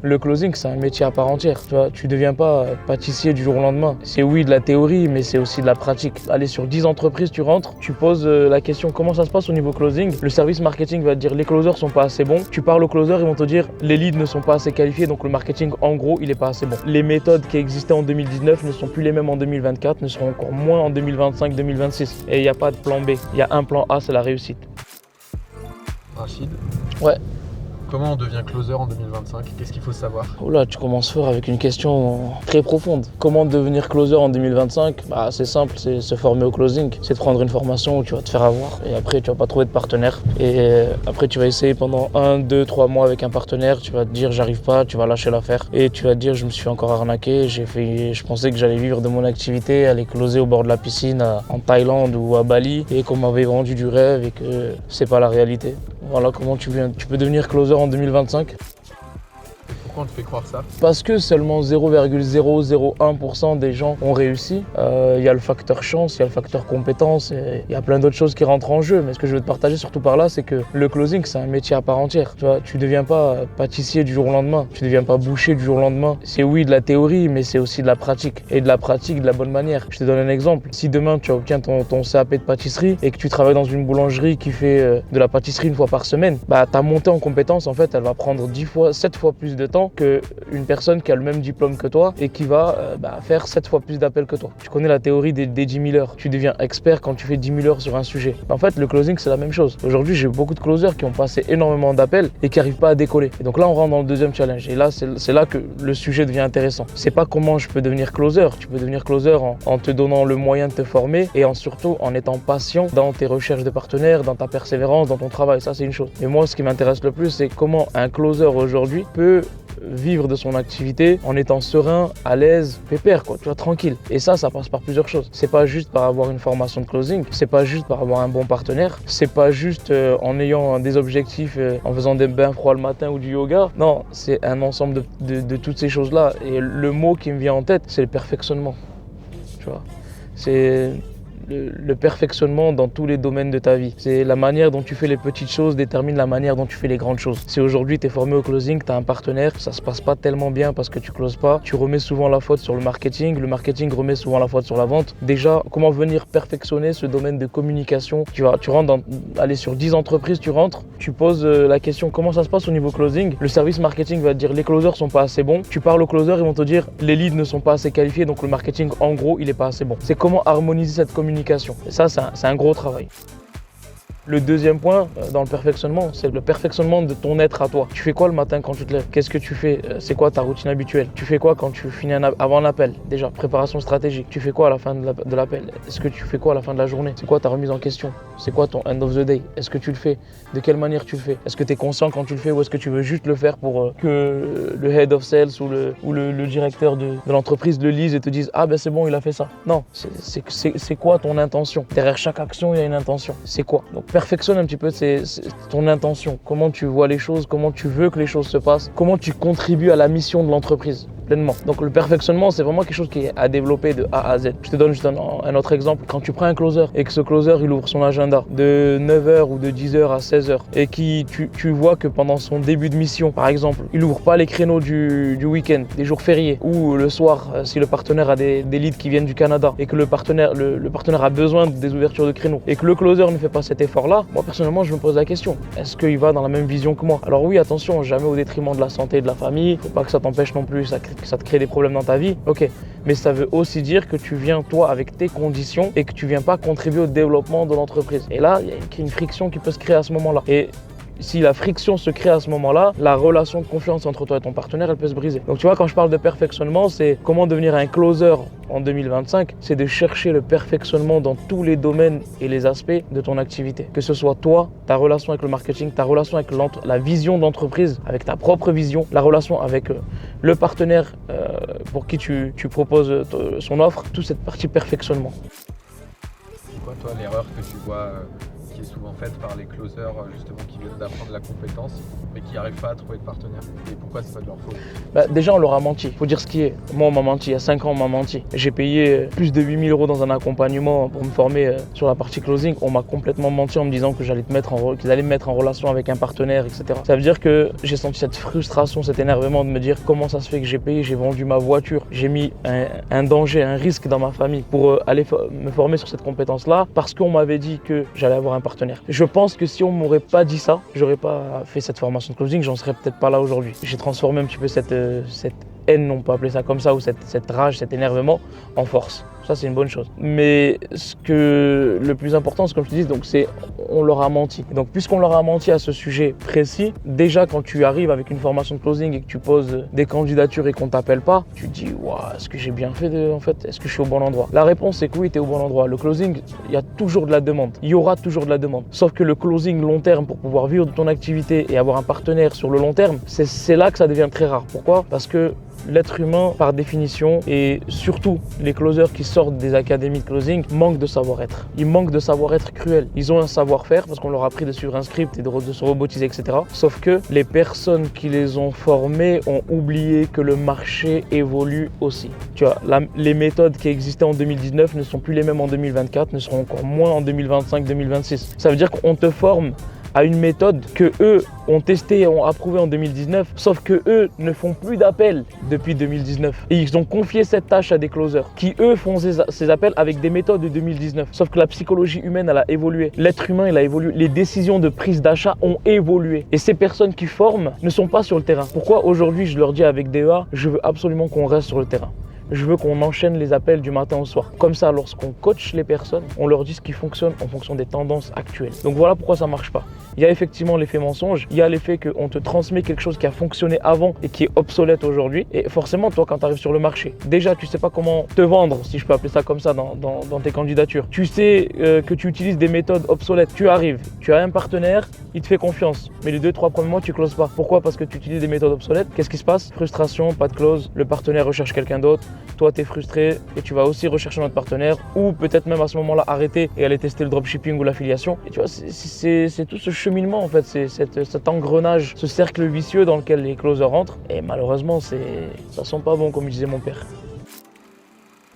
Le closing, c'est un métier à part entière. Tu vois, tu deviens pas pâtissier du jour au lendemain. C'est oui de la théorie, mais c'est aussi de la pratique. Allez, sur 10 entreprises, tu rentres, tu poses la question comment ça se passe au niveau closing. Le service marketing va te dire les closers sont pas assez bons. Tu parles aux closers, ils vont te dire les leads ne sont pas assez qualifiés, donc le marketing, en gros, il est pas assez bon. Les méthodes qui existaient en 2019 ne sont plus les mêmes en 2024, ne seront encore moins en 2025-2026. Et il n'y a pas de plan B. Il y a un plan A, c'est la réussite. Rachid, Ouais. comment on devient closer en 2025? Qu'est-ce qu'il faut savoir? Oh là, tu commences fort avec une question très profonde. Comment devenir closer en 2025? Bah, c'est simple, c'est se former au closing. C'est de prendre une formation où tu vas te faire avoir et après tu vas pas trouver de partenaire. Et après tu vas essayer pendant 1, 2, 3 mois avec un partenaire. Tu vas te dire j'arrive pas, tu vas lâcher l'affaire. Et tu vas te dire je me suis encore arnaqué. Je pensais que j'allais vivre de mon activité, aller closer au bord de la piscine en Thaïlande ou à Bali et qu'on m'avait vendu du rêve et que c'est pas la réalité. Voilà comment tu peux devenir closer en 2025. Pourquoi on te fait croire ça? Parce que seulement 0,001% des gens ont réussi. Il y a le facteur chance, il y a le facteur compétence, et il y a plein d'autres choses qui rentrent en jeu. Mais ce que je veux te partager surtout par là, c'est que le closing, c'est un métier à part entière. Tu vois, tu deviens pas pâtissier du jour au lendemain, tu deviens pas boucher du jour au lendemain. C'est oui de la théorie, mais c'est aussi de la pratique. Et de la pratique de la bonne manière. Je te donne un exemple. Si demain tu obtiens ton CAP de pâtisserie et que tu travailles dans une boulangerie qui fait de la pâtisserie une fois par semaine, bah ta montée en compétence, en fait, elle va prendre 7 fois plus de temps qu'une personne qui a le même diplôme que toi et qui va faire 7 fois plus d'appels que toi. Tu connais la théorie des 10 000 heures. Tu deviens expert quand tu fais 10 000 heures sur un sujet. En fait, le closing, c'est la même chose. Aujourd'hui, j'ai beaucoup de closers qui ont passé énormément d'appels et qui n'arrivent pas à décoller. Et donc là, on rentre dans le deuxième challenge. Et là, c'est là que le sujet devient intéressant. C'est pas comment je peux devenir closer. Tu peux devenir closer en te donnant le moyen de te former et surtout en étant patient dans tes recherches de partenaires, dans ta persévérance, dans ton travail. Ça, c'est une chose. Mais moi, ce qui m'intéresse le plus, c'est comment un closer aujourd'hui peut vivre de son activité en étant serein, à l'aise, pépère, quoi, tu vois, tranquille. Et ça passe par plusieurs choses. C'est pas juste par avoir une formation de closing, c'est pas juste par avoir un bon partenaire, c'est pas juste en ayant des objectifs, en faisant des bains froids le matin ou du yoga. Non, c'est un ensemble de toutes ces choses-là. Et le mot qui me vient en tête, c'est le perfectionnement. Tu vois, c'est le perfectionnement dans tous les domaines de ta vie. C'est la manière dont tu fais les petites choses détermine la manière dont tu fais les grandes choses. Si aujourd'hui tu es formé au closing, tu as un partenaire, ça se passe pas tellement bien parce que tu closes pas, tu remets souvent la faute sur le marketing remet souvent la faute sur la vente. Déjà, comment venir perfectionner ce domaine de communication? Tu rentres aller sur 10 entreprises, tu rentres, tu poses la question comment ça se passe au niveau closing. Le service marketing va te dire les closers sont pas assez bons. Tu parles aux closers, ils vont te dire les leads ne sont pas assez qualifiés, donc le marketing en gros il est pas assez bon. C'est comment harmoniser cette communication. Et ça, c'est un gros travail. Le deuxième point dans le perfectionnement, c'est le perfectionnement de ton être à toi. Tu fais quoi le matin quand tu te lèves? Qu'est-ce que tu fais? C'est quoi ta routine habituelle? Tu fais quoi quand tu finis avant un appel? Déjà, préparation stratégique. Tu fais quoi à la fin de l'appel? Est-ce que tu fais quoi à la fin de la journée? C'est quoi ta remise en question? C'est quoi ton end of the day? Est-ce que tu le fais? De quelle manière tu le fais? Est-ce que tu es conscient quand tu le fais ou est-ce que tu veux juste le faire pour que le head of sales ou le directeur de l'entreprise le lise et te dise ah ben c'est bon, il a fait ça? Non, c'est quoi ton intention? Derrière chaque action, il y a une intention. C'est quoi? Donc perfectionne un petit peu ton intention, comment tu vois les choses, comment tu veux que les choses se passent, comment tu contribues à la mission de l'entreprise pleinement. Donc le perfectionnement, c'est vraiment quelque chose qui est à développer de A à Z. Je te donne juste un autre exemple. Quand tu prends un closer et que ce closer, il ouvre son agenda de 9h ou de 10h à 16h et tu vois que pendant son début de mission, par exemple, il ouvre pas les créneaux du week-end, des jours fériés ou le soir, si le partenaire a des leads qui viennent du Canada et que le partenaire a besoin des ouvertures de créneaux et que le closer ne fait pas cet effort-là, moi personnellement, je me pose la question, est-ce qu'il va dans la même vision que moi? Alors oui, attention, jamais au détriment de la santé et de la famille, faut pas que ça t'empêche non plus, que ça te crée des problèmes dans ta vie, ok. Mais ça veut aussi dire que tu viens toi avec tes conditions et que tu viens pas contribuer au développement de l'entreprise. Et là, il y a une friction qui peut se créer à ce moment-là. Et si la friction se crée à ce moment-là, la relation de confiance entre toi et ton partenaire, elle peut se briser. Donc tu vois, quand je parle de perfectionnement, c'est comment devenir un closer en 2025, c'est de chercher le perfectionnement dans tous les domaines et les aspects de ton activité. Que ce soit toi, ta relation avec le marketing, ta relation avec la vision d'entreprise, avec ta propre vision, la relation avec le partenaire pour qui tu proposes son offre, toute cette partie perfectionnement. C'est quoi toi l'erreur que tu vois qui est souvent faite par les closers justement qui viennent d'apprendre la compétence mais qui n'arrivent pas à trouver de partenaire. Et pourquoi c'est pas de leur faute? Déjà, on leur a menti. Faut dire ce qui est. Moi, on m'a menti. Il y a 5 ans, on m'a menti. J'ai payé plus de 8 000 € dans un accompagnement pour me former sur la partie closing. On m'a complètement menti en me disant que qu'ils allaient me mettre en relation avec un partenaire, etc. Ça veut dire que j'ai senti cette frustration, cet énervement de me dire comment ça se fait que j'ai payé, j'ai vendu ma voiture, j'ai mis un danger, un risque dans ma famille pour aller me former sur cette compétence-là parce qu'on m'avait dit que j'allais avoir un partenaire. Je pense que si on m'aurait pas dit ça, j'aurais pas fait cette formation de closing, j'en serais peut-être pas là aujourd'hui. J'ai transformé un petit peu cette haine, on peut appeler ça comme ça, ou cette rage, cet énervement en force. Ça, c'est une bonne chose. Mais le plus important, c'est comme je te dis, donc c'est on leur a menti. Donc, puisqu'on leur a menti à ce sujet précis, déjà quand tu arrives avec une formation de closing et que tu poses des candidatures et qu'on t'appelle pas, tu te dis, waouh, est-ce que j'ai bien fait en fait, est-ce que je suis au bon endroit? La réponse, c'est que oui, tu es au bon endroit. Le closing, il y a toujours de la demande. Il y aura toujours de la demande. Sauf que le closing long terme, pour pouvoir vivre de ton activité et avoir un partenaire sur le long terme, c'est là que ça devient très rare. Pourquoi? Parce que l'être humain, par définition, et surtout les closers qui sortent des académies de closing, manquent de savoir-être. Ils manquent de savoir-être cruel. Ils ont un savoir-faire parce qu'on leur a appris de suivre un script et de se robotiser, etc. Sauf que les personnes qui les ont formés ont oublié que le marché évolue aussi. Tu vois, les méthodes qui existaient en 2019 ne sont plus les mêmes en 2024, ne seront encore moins en 2025-2026. Ça veut dire qu'on te forme à une méthode que eux ont testée et ont approuvée en 2019, sauf que eux ne font plus d'appels depuis 2019. Et ils ont confié cette tâche à des closers qui eux font ces appels avec des méthodes de 2019. Sauf que la psychologie humaine, elle a évolué. L'être humain, il a évolué. Les décisions de prise d'achat ont évolué. Et ces personnes qui forment ne sont pas sur le terrain. Pourquoi aujourd'hui je leur dis avec DEA, je veux absolument qu'on reste sur le terrain. Je veux qu'on enchaîne les appels du matin au soir. Comme ça, lorsqu'on coach les personnes, on leur dit ce qui fonctionne en fonction des tendances actuelles. Donc voilà pourquoi ça ne marche pas. Il y a effectivement l'effet mensonge, il y a l'effet qu'on te transmet quelque chose qui a fonctionné avant et qui est obsolète aujourd'hui. Et forcément, toi, quand tu arrives sur le marché, déjà, tu ne sais pas comment te vendre, si je peux appeler ça comme ça, dans tes candidatures. Tu sais que tu utilises des méthodes obsolètes. Tu arrives, tu as un partenaire, il te fait confiance. Mais les 2-3 premiers mois, tu ne closes pas. Pourquoi? Parce que tu utilises des méthodes obsolètes. Qu'est-ce qui se passe? Frustration, pas de close, le partenaire recherche quelqu'un d'autre. Toi, tu es frustré et tu vas aussi rechercher notre partenaire ou peut-être même à ce moment-là arrêter et aller tester le dropshipping ou l'affiliation. Et tu vois, c'est tout ce cheminement en fait, c'est cet engrenage, ce cercle vicieux dans lequel les closers rentrent. Et malheureusement, ça sent pas bon comme disait mon père.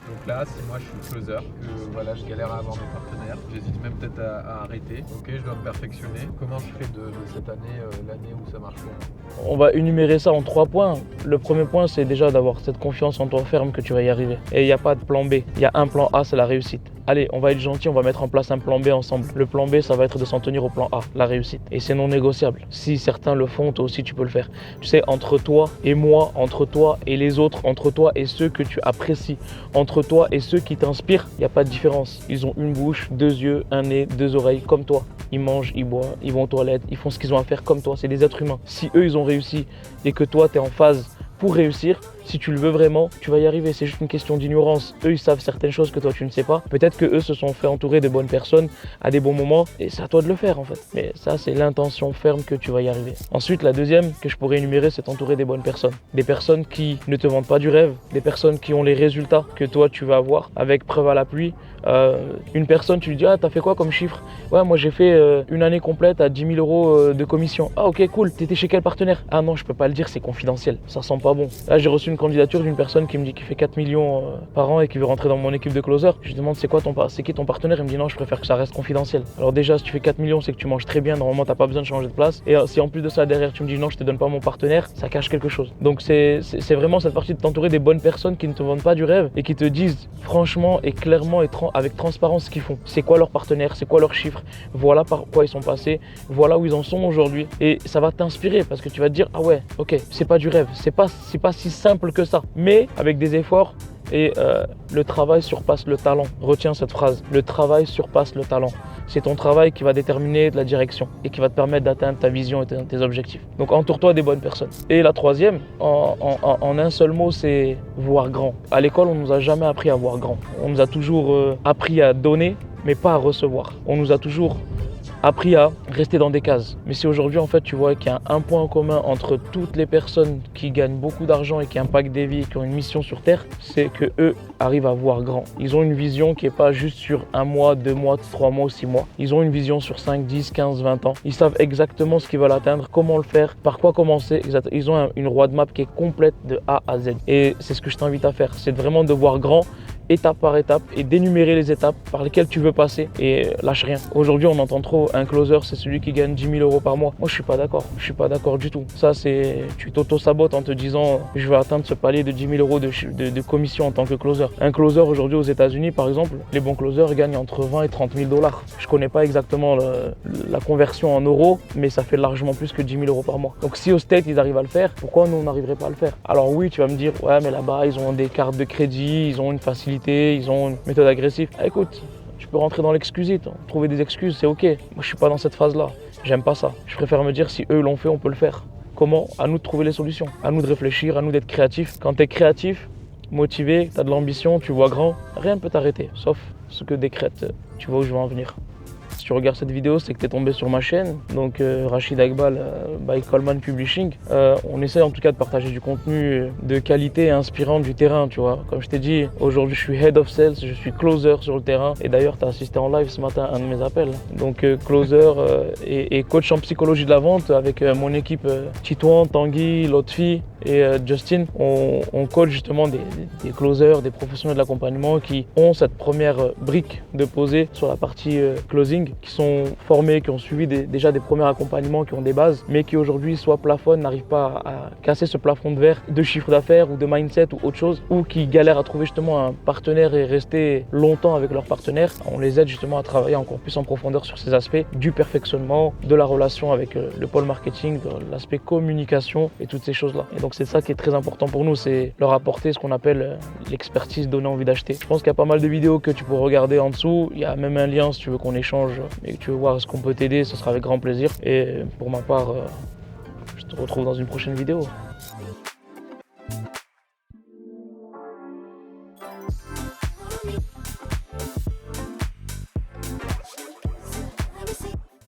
Donc là, si moi je suis closer, que voilà, je galère à avoir des partenaires, j'hésite même peut-être à arrêter. Ok, je dois me perfectionner. Comment je fais de cette année l'année où ça marche pour moi? On va énumérer ça en 3 points. Le premier point, c'est déjà d'avoir cette confiance en toi ferme que tu vas y arriver. Et il n'y a pas de plan B. Il y a un plan A, c'est la réussite. Allez, on va être gentil, on va mettre en place un plan B ensemble. Le plan B, ça va être de s'en tenir au plan A, la réussite. Et c'est non négociable. Si certains le font, toi aussi tu peux le faire. Tu sais, entre toi et moi, entre toi et les autres, entre toi et ceux que tu apprécies, entre toi et ceux qui t'inspirent, il n'y a pas de différence. Ils ont une bouche, 2 yeux, un nez, 2 oreilles, comme toi. Ils mangent, ils boivent, ils vont aux toilettes, ils font ce qu'ils ont à faire comme toi. C'est des êtres humains. Si eux, ils ont réussi et que toi, tu es en phase pour réussir, si tu le veux vraiment, tu vas y arriver. C'est juste une question d'ignorance. Eux, ils savent certaines choses que toi, tu ne sais pas. Peut-être que eux se sont fait entourer de bonnes personnes à des bons moments et c'est à toi de le faire en fait. Mais ça, c'est l'intention ferme que tu vas y arriver. Ensuite, la deuxième que je pourrais énumérer, c'est t'entourer des bonnes personnes. Des personnes qui ne te vendent pas du rêve, des personnes qui ont les résultats que toi, tu vas avoir avec preuve à l'appui. Une personne, tu lui dis, ah, t'as fait quoi comme chiffre? Ouais, moi, j'ai fait une année complète à 10 000 € de commission. Ah, ok, cool. T'étais chez quel partenaire? Ah non, je peux pas le dire, c'est confidentiel. Ça sent pas bon. Là, j'ai reçu une candidature d'une personne qui me dit qu'il fait 4 millions par an et qui veut rentrer dans mon équipe de closer. Je lui demande c'est qui ton partenaire? Il me dit non, je préfère que ça reste confidentiel. Alors déjà, si tu fais 4 millions, c'est que tu manges très bien, normalement t'as pas besoin de changer de place. Et si en plus de ça derrière tu me dis non, je te donne pas mon partenaire, ça cache quelque chose. Donc c'est vraiment cette partie de t'entourer des bonnes personnes qui ne te vendent pas du rêve et qui te disent franchement et clairement et avec transparence ce qu'ils font. C'est quoi leur partenaire, c'est quoi leurs chiffres, voilà par quoi ils sont passés, voilà où ils en sont aujourd'hui. Et ça va t'inspirer parce que tu vas te dire ah ouais, ok, c'est pas du rêve, c'est pas si simple que ça. Mais avec des efforts et le travail surpasse le talent. Retiens cette phrase, le travail surpasse le talent. C'est ton travail qui va déterminer la direction et qui va te permettre d'atteindre ta vision et tes objectifs. Donc entoure-toi des bonnes personnes. Et la troisième, en un seul mot, c'est voir grand. À l'école, on ne nous a jamais appris à voir grand. On nous a toujours appris à donner, mais pas à recevoir. On nous a toujours appris à rester dans des cases. Mais si aujourd'hui, en fait, tu vois qu'il y a un point en commun entre toutes les personnes qui gagnent beaucoup d'argent et qui impactent des vies et qui ont une mission sur Terre, c'est que eux arrivent à voir grand. Ils ont une vision qui n'est pas juste sur 1 mois, 2 mois, 3 mois ou 6 mois. Ils ont une vision sur 5, 10, 15, 20 ans. Ils savent exactement ce qu'ils veulent atteindre, comment le faire, par quoi commencer. Ils ont une roadmap qui est complète de A à Z. Et c'est ce que je t'invite à faire. C'est vraiment de voir grand, étape par étape, et d'énumérer les étapes par lesquelles tu veux passer et lâche rien. Aujourd'hui, on entend trop un closer, c'est celui qui gagne 10 000 € par mois. Moi, je suis pas d'accord. Je suis pas d'accord du tout. Ça, c'est tu t'auto-sabotes en te disant je vais atteindre ce palier de 10 000 € de commission en tant que closer. Un closer aujourd'hui aux États-Unis, par exemple, les bons closers gagnent entre 20 et 30 000 $. Je connais pas exactement la conversion en euros, mais ça fait largement plus que 10 000 € par mois. Donc si aux States ils arrivent à le faire, pourquoi nous on n'arriverait pas à le faire? Alors oui, tu vas me dire ouais, mais là-bas ils ont des cartes de crédit, ils ont une facilité, ils ont une méthode agressive. Ah, écoute, tu peux rentrer dans l'excusite, trouver des excuses, c'est ok. Moi je suis pas dans cette phase-là, j'aime pas ça. Je préfère me dire si eux l'ont fait, on peut le faire. Comment? À nous de trouver les solutions, à nous de réfléchir, à nous d'être créatifs. Quand tu es créatif, motivé, tu as de l'ambition, tu vois grand, rien ne peut t'arrêter, sauf ce que décrète, tu vois où je veux en venir. Si tu regardes cette vidéo, c'est que tu es tombé sur ma chaîne, donc Rachid Akbal by Coleman Publishing. On essaie en tout cas de partager du contenu de qualité et inspirant du terrain, tu vois. Comme je t'ai dit, aujourd'hui je suis Head of Sales, je suis closer sur le terrain. Et d'ailleurs, tu as assisté en live ce matin à un de mes appels. Donc closer et coach en psychologie de la vente avec mon équipe Titouan, Tanguy, Lotfi et Justin. On coach justement des closers, des professionnels de l'accompagnement qui ont cette première brique de poser sur la partie closing, qui sont formés, qui ont suivi déjà des premiers accompagnements, qui ont des bases, mais qui aujourd'hui soit plafonnent, n'arrivent pas à casser ce plafond de verre de chiffre d'affaires ou de mindset ou autre chose, ou qui galèrent à trouver justement un partenaire et rester longtemps avec leur partenaire. On les aide justement à travailler encore plus en profondeur sur ces aspects du perfectionnement, de la relation avec le pôle marketing, de l'aspect communication et toutes ces choses-là. Et donc c'est ça qui est très important pour nous, c'est leur apporter ce qu'on appelle l'expertise donner envie d'acheter. Je pense qu'il y a pas mal de vidéos que tu peux regarder en dessous, il y a même un lien si tu veux qu'on échange et que tu veux voir ce qu'on peut t'aider, ce sera avec grand plaisir. Et pour ma part, je te retrouve dans une prochaine vidéo.